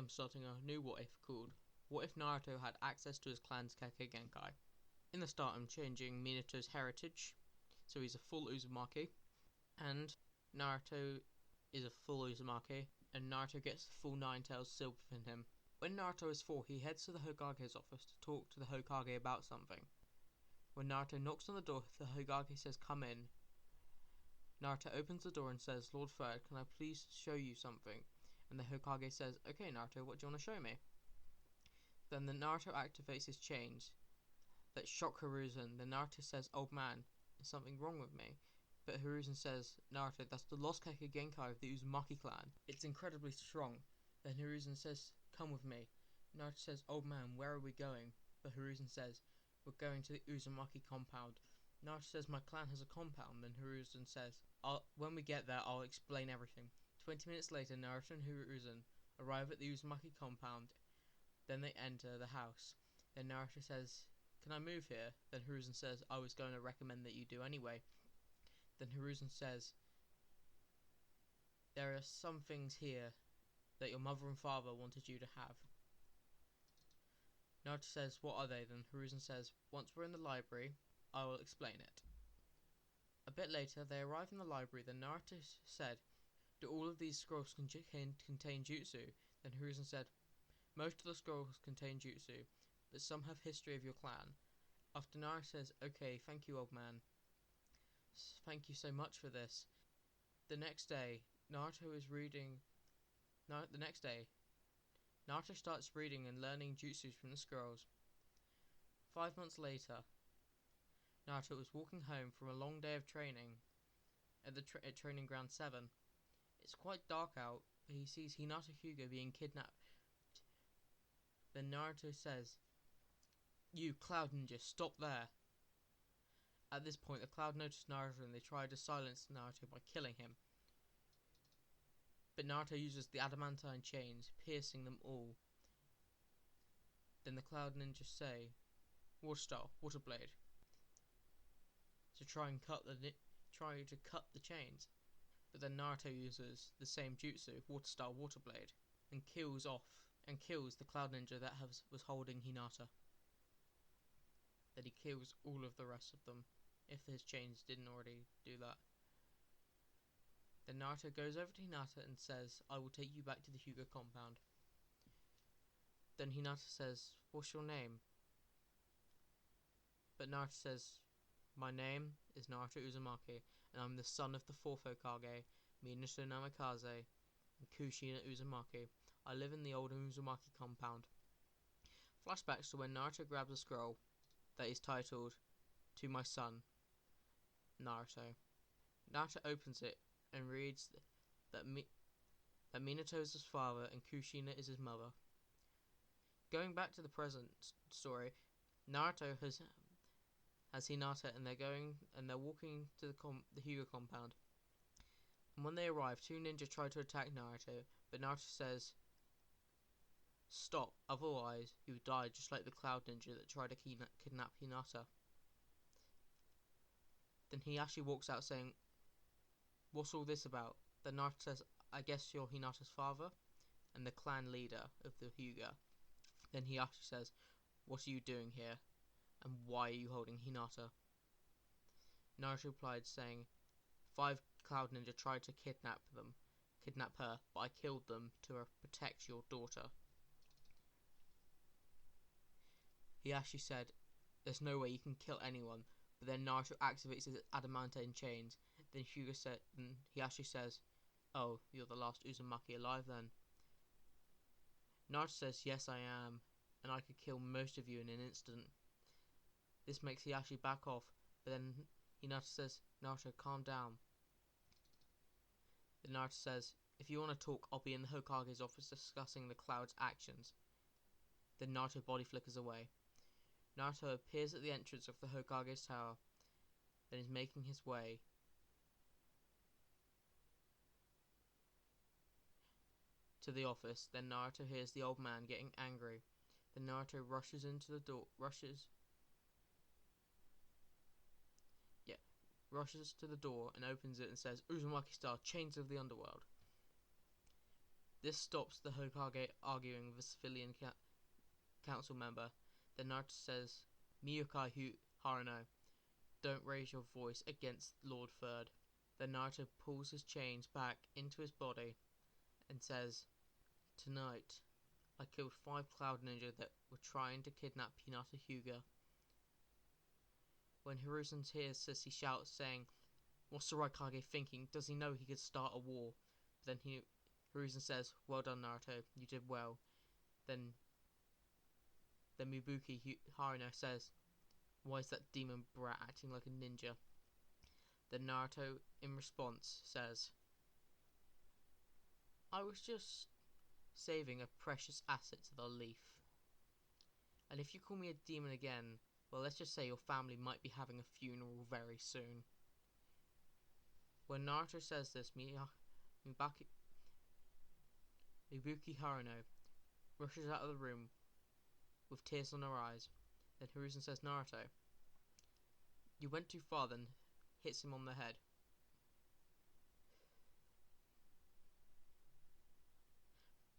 I'm starting a new what if called What if Naruto had access to his clan's Kekki Genkai? In the start I'm changing Minato's heritage, so he's a full Uzumaki, and Naruto is a full Uzumaki, and Naruto gets the full Nine Tails sealed within him. When Naruto is 4, he heads to the Hokage's office to talk to the Hokage about something. When Naruto knocks on the door, the Hokage says come in. Naruto opens the door and says, Lord Third, can I please show you something? And the Hokage says, okay Naruto, what do you want to show me? Then the Naruto activates his chains that shock Hiruzen. Then Naruto says, old man, is something wrong with me? But Hiruzen says, Naruto, that's the lost Kekki Genkai of the Uzumaki clan. It's incredibly strong. Then Hiruzen says, come with me. Naruto says, old man, where are we going? But Hiruzen says, we're going to the Uzumaki compound. Naruto says, my clan has a compound. Then Hiruzen says, when we get there, I'll explain everything. 20 minutes later, Naruto and Hiruzen arrive at the Uzumaki compound. Then they enter the house. Then Naruto says, can I move here? Then Hiruzen says, I was going to recommend that you do anyway. Then Hiruzen says, there are some things here that your mother and father wanted you to have. Naruto says, what are they? Then Hiruzen says, once we're in the library, I will explain it. A bit later, they arrive in the library. Then Naruto said, do all of these scrolls contain jutsu? Then Hiruzen said, most of the scrolls contain jutsu, but some have history of your clan. After Naruto says, okay, thank you old man. Thank you so much for this. The next day, Naruto starts reading and learning jutsus from the scrolls. 5 months later, Naruto was walking home from a long day of training at Training Ground 7. It's quite dark out, but he sees Hinata Hyuga being kidnapped. Then Naruto says, you Cloud Ninja, stop there. At this point, the Cloud notice Naruto and they try to silence Naruto by killing him. But Naruto uses the adamantine chains, piercing them all. Then the Cloud Ninja say, Water Style, Water Blade, to try to cut the chains. But then Naruto uses the same jutsu, Water Style, Water Blade, and kills the Cloud Ninja that was holding Hinata. Then he kills all of the rest of them, if his chains didn't already do that. Then Naruto goes over to Hinata and says, I will take you back to the Hyuga compound. Then Hinata says, what's your name? But Naruto says, my name is Naruto Uzumaki, and I'm the son of the 4th Hokage, Minato Namikaze, and Kushina Uzumaki. I live in the old Uzumaki compound. Flashbacks to when Naruto grabs a scroll that is titled, To My Son, Naruto. Naruto opens it and reads that Minato is his father and Kushina is his mother. Going back to the present story, Naruto has Hinata and they're walking to the Hyuga compound. And when they arrive, 2 ninja try to attack Naruto, but Naruto says, stop, otherwise you will die just like the Cloud Ninja that tried to kidnap Hinata. Then Hiyashi walks out saying, what's all this about? Then Naruto says, I guess you're Hinata's father and the clan leader of the Hyuga. Then Hiyashi says, what are you doing here? And why are you holding Hinata? Naruto replied saying, 5 Cloud Ninja tried to kidnap her, but I killed them to protect your daughter. Hiyashi said, there's no way you can kill anyone, but then Naruto activates his adamantine chains. Then Hiyashi says, oh, you're the last Uzumaki alive then. Naruto says, yes I am, and I could kill most of you in an instant. This makes Hiyashi back off, but then Hinata says, Naruto, calm down. Then Naruto says, if you want to talk, I'll be in the Hokage's office discussing the Cloud's actions. Then Naruto body flickers away. Naruto appears at the entrance of the Hokage's tower, then is making his way to the office. Then Naruto hears the old man getting angry. Then Naruto rushes to the door and opens it and says, Uzumaki style, chains of the underworld. This stops the Hokage arguing with a civilian council member. Then Naruto says, Miyukai Haruno, don't raise your voice against Lord Third. Then Naruto pulls his chains back into his body and says, tonight, I killed 5 Cloud Ninja that were trying to kidnap Hinata Hyuga. When Hiruzen hears this, he shouts, saying, what's the Raikage thinking? Does he know he could start a war? But then Hiruzen says, well done Naruto, you did well. Then Mibuki Haruno says, why is that demon brat acting like a ninja? Then Naruto, in response, says, I was just saving a precious asset to the leaf. And if you call me a demon again, well, let's just say your family might be having a funeral very soon. When Naruto says this, Mibuki Haruno rushes out of the room with tears on her eyes. Then Hiruzen says, Naruto, you went too far, then hits him on the head.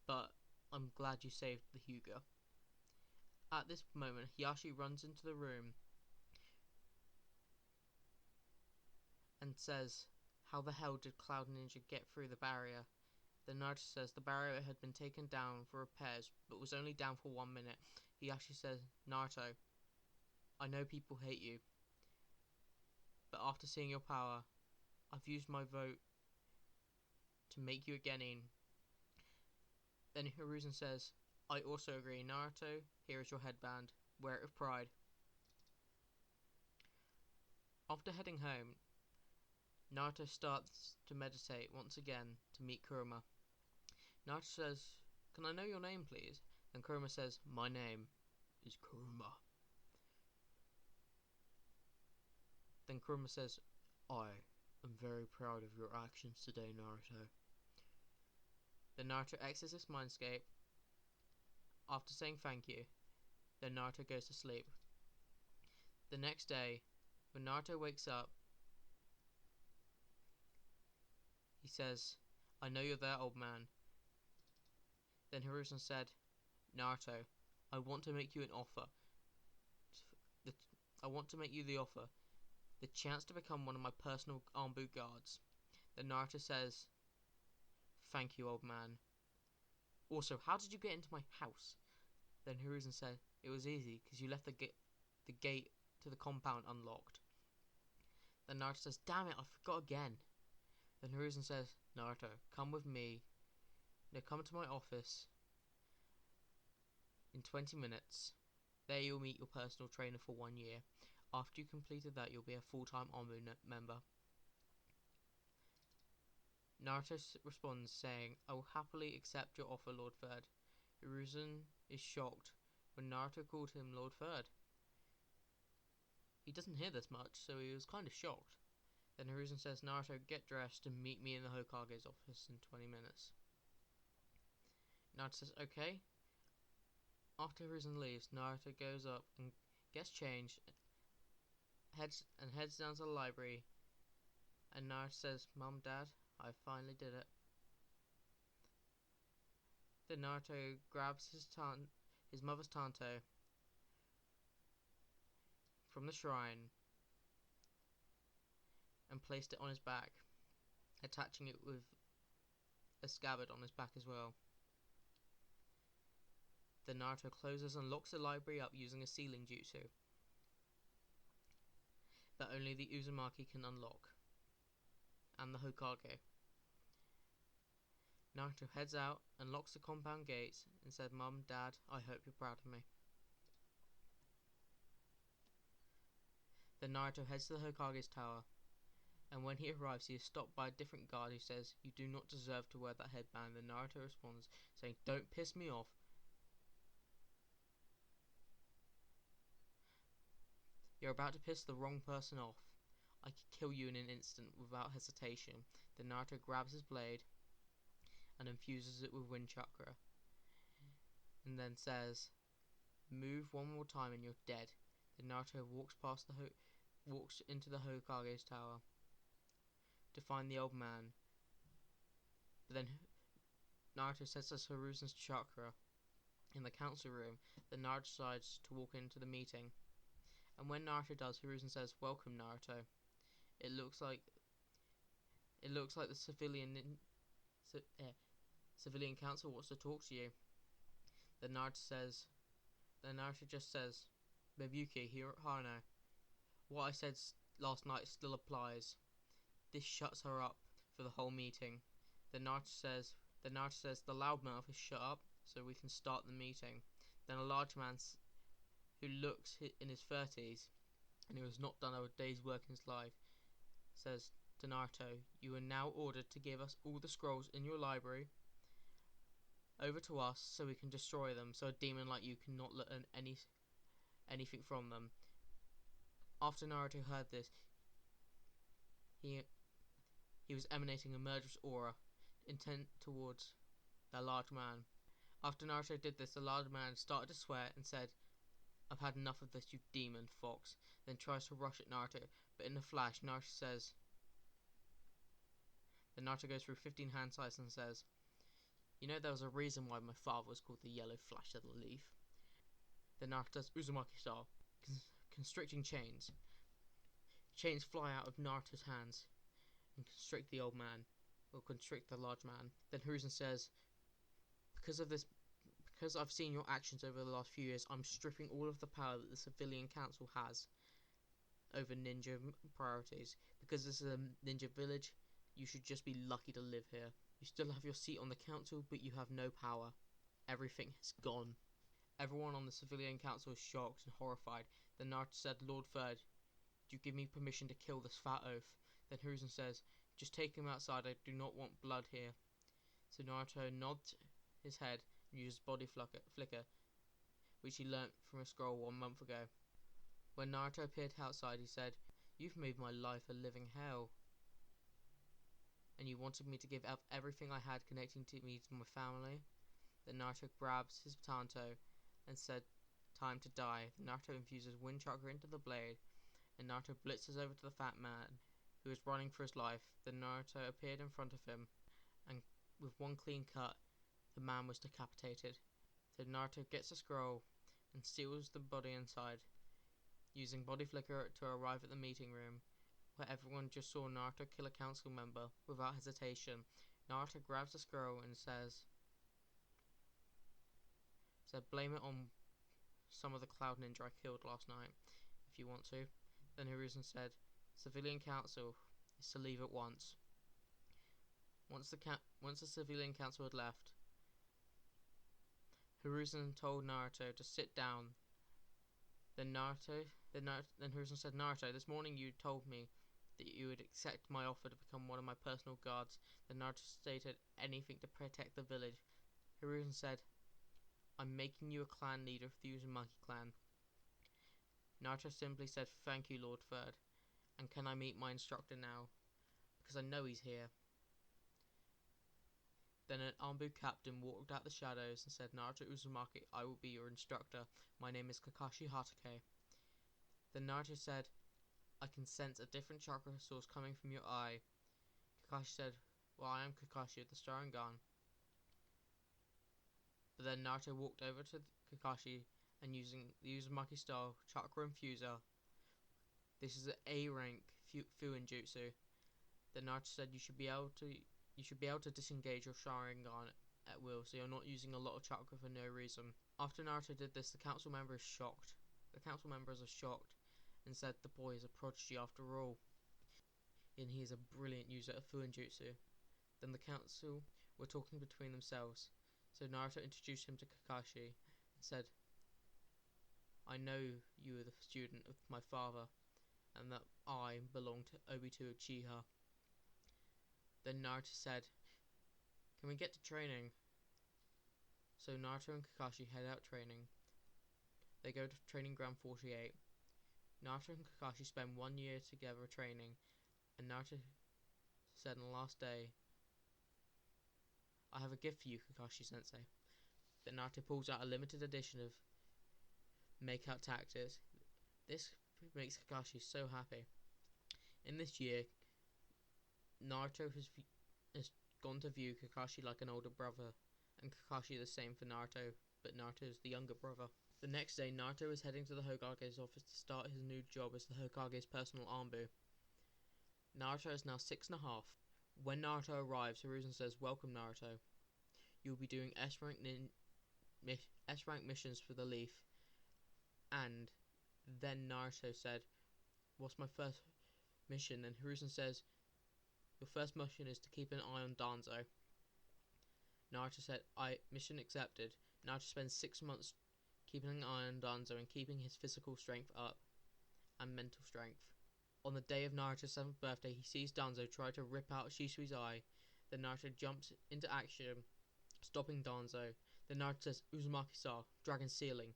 But I'm glad you saved the Hyuga. At this moment, Hiyashi runs into the room and says, how the hell did Cloud Ninja get through the barrier? Then Naruto says the barrier had been taken down for repairs, but was only down for 1 minute. Hiyashi says, Naruto, I know people hate you, but after seeing your power, I've used my vote to make you a genin. Then Hiruzen says, I also agree, Naruto, here is your headband, wear it with pride. After heading home, Naruto starts to meditate once again to meet Kurama. Naruto says, can I know your name please? And Kurama says, my name is Kurama. Then Kurama says, I am very proud of your actions today, Naruto. Then Naruto exits this mindscape. After saying thank you, then Naruto goes to sleep. The next day, when Naruto wakes up, he says, I know you're there, old man. Then Hiruzen said, Naruto, I want to make you an offer. I want to make you the offer. The chance to become one of my personal ANBU guards. Then Naruto says, thank you, old man. Also, how did you get into my house? Then Hiruzen said, it was easy, because you left the gate to the compound unlocked. Then Naruto says, damn it, I forgot again. Then Hiruzen says, Naruto, come with me. Now come to my office in 20 minutes. There you'll meet your personal trainer for 1 year. After you completed that, you'll be a full-time ANBU member. Naruto responds saying, I will happily accept your offer, Lord Third. Hiruzen is shocked when Naruto called him Lord Third. He doesn't hear this much, so he was kind of shocked. Then Hiruzen says, Naruto, get dressed and meet me in the Hokage's office in 20 minutes. Naruto says, okay. After Hiruzen leaves, Naruto goes up and gets changed, heads down to the library, and Naruto says, Mum, Dad, I finally did it. Then Naruto grabs his mother's tanto from the shrine and placed it on his back, attaching it with a scabbard on his back as well. Then Naruto closes and locks the library up using a sealing jutsu that only the Uzumaki can unlock, and the Hokage. Naruto heads out and locks the compound gates and said, Mum, Dad, I hope you're proud of me. Then Naruto heads to the Hokage's tower, and when he arrives he is stopped by a different guard who says, you do not deserve to wear that headband. Then Naruto responds saying, don't piss me off. You're about to piss the wrong person off. I could kill you in an instant without hesitation. Then Naruto grabs his blade and infuses it with wind chakra, and then says, move one more time and you're dead. Then Naruto walks into the Hokage's tower to find the old man. But then Naruto senses Hiruzen's chakra in the council room, then Naruto decides to walk into the meeting. And when Naruto does, Hiruzen says, "Welcome, Naruto. It looks like the civilian council wants to talk to you." Then Naruto just says, "Mebuki, Hano, what I said last night still applies." This shuts her up for the whole meeting. Then Naruto says, "The loudmouth is shut up, so we can start the meeting." Then a large man who looks in his 30s and who has not done a day's work in his life says to Naruto, "You are now ordered to give us all the scrolls in your library over to us so we can destroy them, so a demon like you cannot learn anything from them." After Naruto heard this, he was emanating a murderous aura, intent towards the large man. After Naruto did this, the large man started to swear and said, "I've had enough of this, you demon fox," then tries to rush at Naruto, but in a flash, Naruto goes through 15 hand size and says, "You know there was a reason why my father was called the Yellow Flash of the Leaf." Then Naruto does Uzumaki style, constricting chains. Chains fly out of Naruto's hands and constrict the large man. Then Hiruzen says, because I've seen your actions over the last few years, I'm stripping all of the power that the civilian council has over ninja priorities. Because this is a ninja village, you should just be lucky to live here. You still have your seat on the council, but you have no power. Everything has gone." Everyone on the civilian council is shocked and horrified. Then Naruto said, "Lord Third, do you give me permission to kill this fat oaf?" Then Hiruzen says, "Just take him outside, I do not want blood here." So Naruto nods his head and uses body flicker, which he learnt from a scroll 1 month ago. When Naruto appeared outside, he said, "You've made my life a living hell, and you wanted me to give up everything I had connecting to me to my family." Then Naruto grabs his Tanto and said, "Time to die." Naruto infuses wind chakra into the blade, and Naruto blitzes over to the fat man, who was running for his life. Then Naruto appeared in front of him, and with one clean cut, the man was decapitated. So Naruto gets a scroll and seals the body inside, using body flicker to arrive at the meeting room, where everyone just saw Naruto kill a council member without hesitation. Naruto grabs the scroll and said, "Blame it on some of the Cloud Ninja I killed last night, if you want to." Then Hiruzen said, "Civilian council is to leave at once." Once the civilian council had left, Hiruzen told Naruto to sit down. Then Hiruzen said, "Naruto, this morning you told me that you would accept my offer to become one of my personal guards." Then Naruto stated, "Anything to protect the village." Hiruzen said, "I'm making you a clan leader of the Uzumaki clan." Naruto simply said, "Thank you, Lord Third, and can I meet my instructor now? Because I know he's here." Then an ANBU captain walked out the shadows and said, "Naruto Uzumaki, I will be your instructor. My name is Kakashi Hatake." Then Naruto said, "I can sense a different chakra source coming from your eye." Kakashi said, "Well, I am Kakashi of the Sharingan." But then Naruto walked over to Kakashi and using the Uzumaki style chakra infuser. This is an A rank Fuinjutsu. Then Naruto said, you should be able to disengage your Sharingan at will, so you're not using a lot of chakra for no reason. After Naruto did this, the council members are shocked. And said the boy is a prodigy after all, and he is a brilliant user of Fuinjutsu. Then the council were talking between themselves, so Naruto introduced him to Kakashi and said, "I know you are the student of my father, and that I belong to Obito Uchiha." Then Naruto said, "Can we get to training?" So Naruto and Kakashi head out training. They go to training ground 48. Naruto and Kakashi spend 1 year together training, and Naruto said on the last day, "I have a gift for you, Kakashi Sensei." Then Naruto pulls out a limited edition of Makeout Tactics. This makes Kakashi so happy. In this year, Naruto has gone to view Kakashi like an older brother, and Kakashi the same for Naruto, but Naruto is the younger brother. The next day, Naruto is heading to the Hokage's office to start his new job as the Hokage's personal ANBU. Naruto is now 6.5. When Naruto arrives, Hiruzen says, "Welcome, Naruto. You'll be doing S-rank missions for the Leaf." And then Naruto said, "What's my first mission?" And Hiruzen says, "Your first mission is to keep an eye on Danzo." Naruto said, mission accepted." Naruto spends 6 months keeping an eye on Danzo and keeping his physical strength up and mental strength. On the day of Naruto's 7th birthday, he sees Danzo try to rip out Shisui's eye. Then Naruto jumps into action, stopping Danzo. Then Naruto says, "Uzumaki-sa, dragon sealing."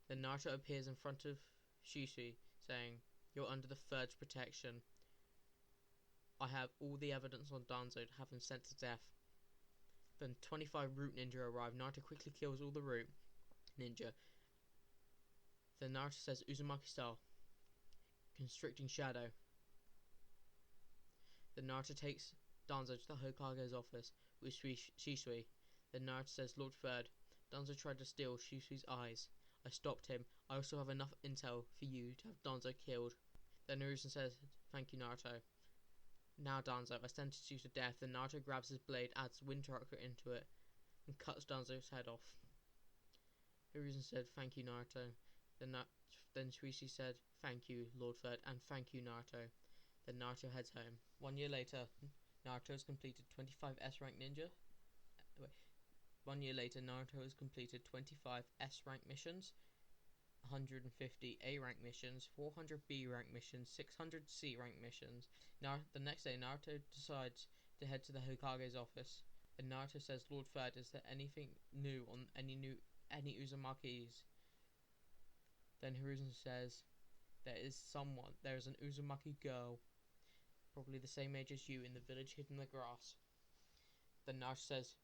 Then Naruto appears in front of Shisui, saying, "You're under the Third's protection. I have all the evidence on Danzo to have him sent to death." Then 25 Root Ninja arrive. Naruto quickly kills all the Root Ninja. Then Naruto says, "Uzumaki-sa, constricting shadow." Then Naruto takes Danzo to the Hokage's office with Shisui. Then Naruto says, "Lord Third, Danzo tried to steal Shisui's eyes. I stopped him. I also have enough intel for you to have Danzo killed." Then Hiruzen says, "Thank you, Naruto. Now, Danzo, I sentence you to death." Then Naruto grabs his blade, adds wind chakra into it, and cuts Danzo's head off. Hiruzen said, "Thank you, Naruto." Then Shisui said, "Thank you, Lord Third, and thank you, Naruto." Then Naruto heads home. 1 year later, Naruto has completed 25 S-rank ninja. 1 year later, Naruto has completed 25 S-rank missions, 150 A-rank missions, 400 B-rank missions, 600 C-rank missions. Now, the next day, Naruto decides to head to the Hokage's office. And Naruto says, "Lord Third, is there anything new on any Uzumakis?" Then Hiruzen says, there is an Uzumaki girl, probably the same age as you, in the village hidden in the grass." Then Naruto says,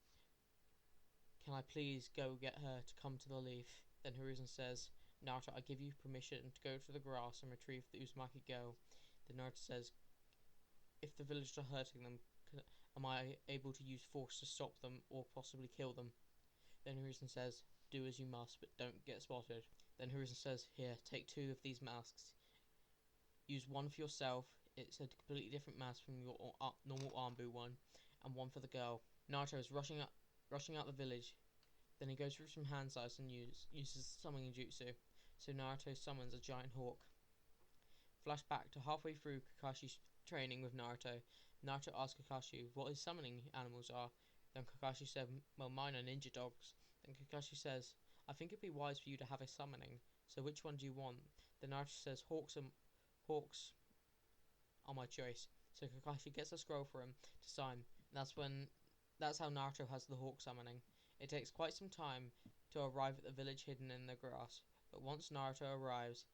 "Can I please go get her to come to the Leaf?" Then Hiruzen says, "Naruto, I give you permission to go to the grass and retrieve the Uzumaki girl." Then Naruto says, "If the villagers are hurting them, am I able to use force to stop them or possibly kill them?" Then Hiruzen says, "Do as you must, but don't get spotted." Then Hiruzen says, "Here, take 2 of these masks. Use one for yourself. It's a completely different mask from your normal ANBU one, and one for the girl." Naruto is rushing out the village. Then he goes through some hand size and uses summoning jutsu. So Naruto summons a giant hawk. Flashback to halfway through Kakashi's training with Naruto. Naruto asks Kakashi what his summoning animals are. Then Kakashi said, "Well, mine are ninja dogs." Then Kakashi says, "I think it'd be wise for you to have a summoning. So which one do you want?" Then Naruto says, Hawks are my choice." So Kakashi gets a scroll for him to sign. That's how Naruto has the hawk summoning. It takes quite some time to arrive at the village hidden in the grass, but once Naruto arrives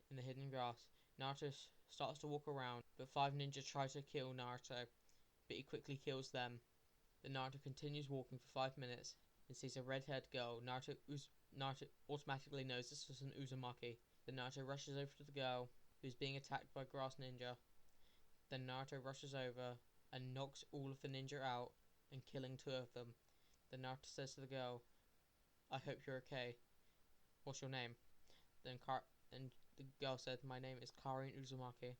in the hidden grass, Naruto starts to walk around, but 5 ninja try to kill Naruto, but he quickly kills them. Then Naruto continues walking for 5 minutes and sees a red-haired girl. Naruto automatically knows this is an Uzumaki. Then Naruto rushes over to the girl, who's being attacked by grass ninja. Then Naruto rushes over and knocks all of the ninja out and killing 2 of them. Then Naruto says to the girl, "I hope you're okay. What's your name?" Then the girl said, "My name is Karin Uzumaki."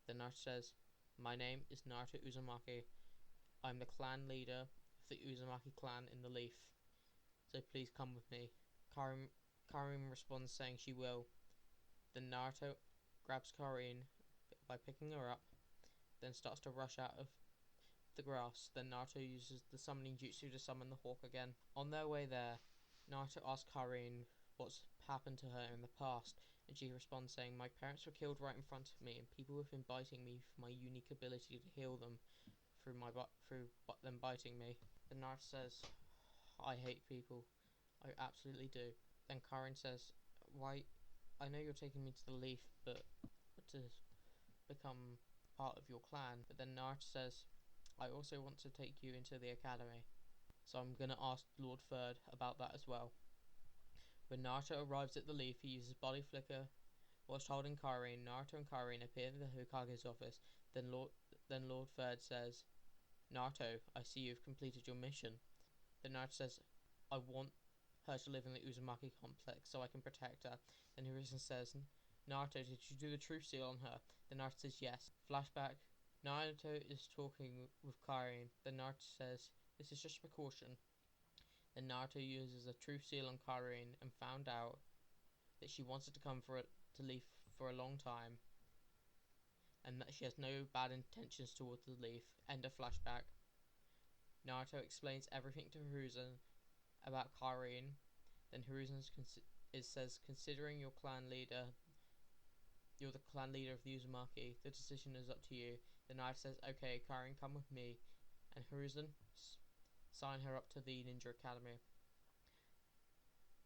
Then Naruto says, "My name is Naruto Uzumaki. I'm the clan leader of the Uzumaki clan in the Leaf. So please come with me." Karin responds saying she will. Then Naruto grabs Karin by picking her up, then starts to rush out of the grass. Then Naruto uses the summoning jutsu to summon the hawk again. On their way there, Naruto asks Karin what's happened to her in the past, and she responds saying, "My parents were killed right in front of me, and people have been biting me for my unique ability to heal them through them biting me." Then Naruto says, "I hate people. I absolutely do." Then Karin says, "Why? I know you're taking me to the Leaf, but to become part of your clan." But then Naruto says, "I also want to take you into the academy, so I'm gonna ask Lord Third about that as well." When Naruto arrives at the Leaf, he uses body flicker. Whilst holding Karin, Naruto and Karin appear in the Hokage's office. Then Then Lord Third says, Naruto, I see you've completed your mission. Then Naruto says, I want her to live in the Uzumaki complex so I can protect her. Then Hiruzen says, Naruto, did you do the truth seal on her? Then Naruto says yes. Flashback, Naruto is talking with Karin. Then Naruto says, this is just a precaution. Then Naruto uses a truth seal on Karin and found out that she wanted to to leave for a long time, and that she has no bad intentions towards the leaf. End of flashback. Naruto explains everything to Hiruzen about Karin. Then Hiruzen says, considering you're the clan leader of the Uzumaki, the decision is up to you. Then Naruto says, okay, Karin, come with me. And Hiruzen sign her up to the Ninja Academy.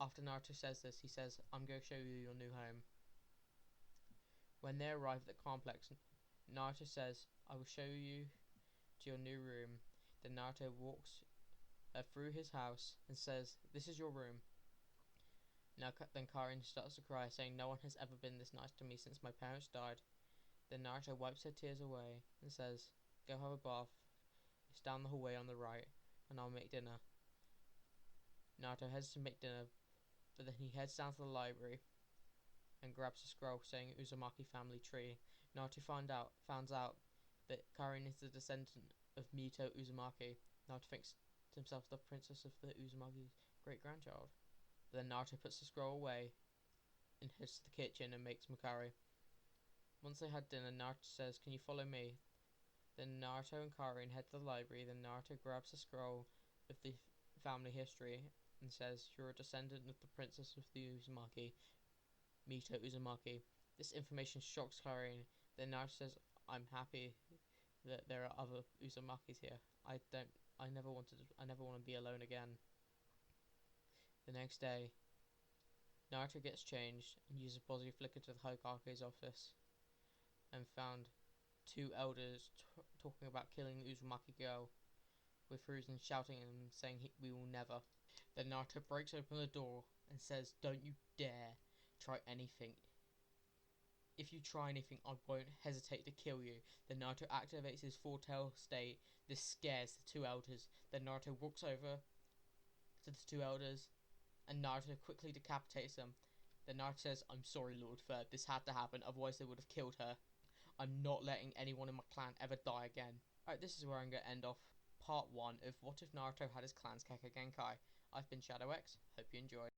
After Naruto says this, he says, I'm going to show you your new home. When they arrive at the complex, Naruto says, I will show you to your new room. Then Naruto walks through his house and says, this is your room. Then Karin starts to cry, saying, no one has ever been this nice to me since my parents died. Then Naruto wipes her tears away and says, go have a bath. It's down the hallway on the right, and I'll make dinner. Naruto heads to make dinner, but then he heads down to the library and grabs a scroll saying Uzumaki family tree. Naruto finds out that Karin is the descendant of Mito Uzumaki. Naruto thinks to himself the princess of the Uzumaki's great-grandchild. Then Naruto puts the scroll away and heads to the kitchen and makes Makari. Once they had dinner, Naruto says, can you follow me? Then Naruto and Karin head to the library. Then Naruto grabs the scroll of the family history and says, you're a descendant of the princess of the Uzumaki, Mito Uzumaki. This information shocks Karin. Then Naruto says, I'm happy that there are other Uzumakis here. I never want to be alone again. The next day, Naruto gets changed and uses Bozzy Flicker to the Hokage's office and found two elders talking about killing the Uzumaki girl, with Hiruzen shouting at him saying we will never. Then Naruto breaks open the door and says, don't you dare try anything. If you try anything, I won't hesitate to kill you. Then Naruto activates his foretell state. This scares the two elders. Then Naruto walks over to the two elders and Naruto quickly decapitates them. Then Naruto says, I'm sorry, Lord Third, this had to happen, otherwise they would have killed her. I'm not letting anyone in my clan ever die again. Alright, this is where I'm going to end off part 1 of What If Naruto Had His Clans Kekki Genkai. I've been ShadowX, hope you enjoyed.